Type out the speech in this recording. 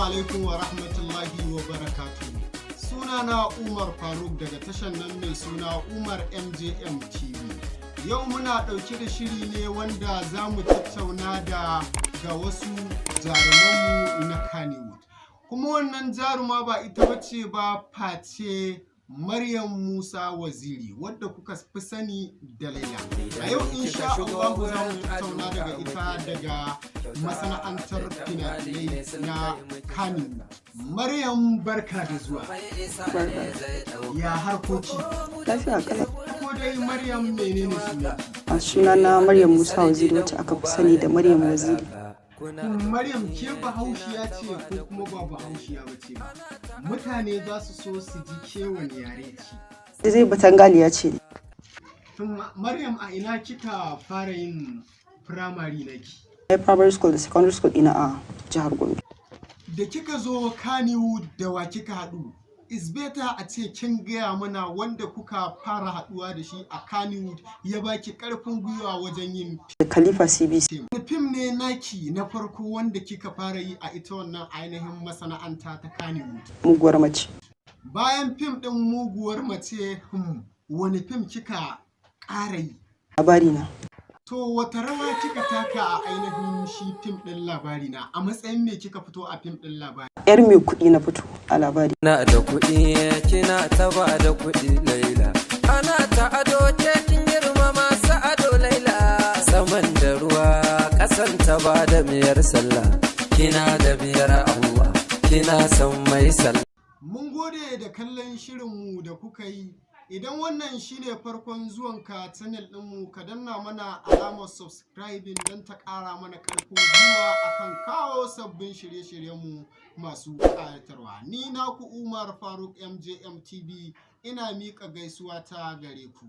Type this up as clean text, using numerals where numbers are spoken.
alaikum wa rahmatullahi wa barakatuh. Sunana Umar Faruk daga tashar nan mai suna Umar MJM TV. Yau muna ɗauke da shiri ne wanda za mu tattauna ga wasu jarumanmu na Kannywood. Kuma wannan jaruma ba ita bace ba face Maryam Musa Waziri wadda kuka fi sani da Laila. A yau insha Allah za mu tattauna daga ita daga masana'antar fina-finai na Kannywood. Maryam barka da zuwa. Ya harkoki. Lafiya kala. Ko dai Maryam menene sunanki? A sunana Maryam Musa Waziri wacce aka fi sani da Maryam Waziri. Maryam ke bahaushiya ce ko kuma ba bahaushiya ba ce ba? Mutane za su so su ji kewane yare ce. Zai Batangaliya ce. Maryam a ina kika fara yin firamare naki? Na primary school da secondary school ina a jihar Gombe. Da kika zo Kannywood da wa kika haɗu? Is better a ce kin gaya mana wanda kuka fara haɗuwa da shi a Kannywood ya baki ƙarfin gwiwa wajen yin Khalifa CBC. Wani fim ne naki na farko wanda kika fara yi a ita wannan ainihin masana'anta ta Kannywood? Muguwar mace. Bayan fim ɗin muguwar mace, wani fim kika ƙara yi? Labarina. To wata rawa kika taka a ainihin shi fim ɗin Labarina? A matsayin me kika fito a fim ɗin Labarina? Yar mai kuɗi na fito a Labari. Na da kuɗi kina ta ba da kuɗi Laila. Ana ta ado kin girma masu ado Laila. Saman da ruwa ƙasan ta ba da miyar sallah. Kina da biyar Allah, kina son mai sallah. Mun gode da kallon shirinmu da kuka yi. Idan wannan shine farkon zuwanka channel ɗinmu, ka danna mana alamar subscribing don ta ƙara mana ƙarfin gwiwa akan kawo sabbin shirye-shiryenmu masu ƙayatarwa. Ni naku Umar Faruk MJM TV ina miƙa gaisuwa ta gare ku.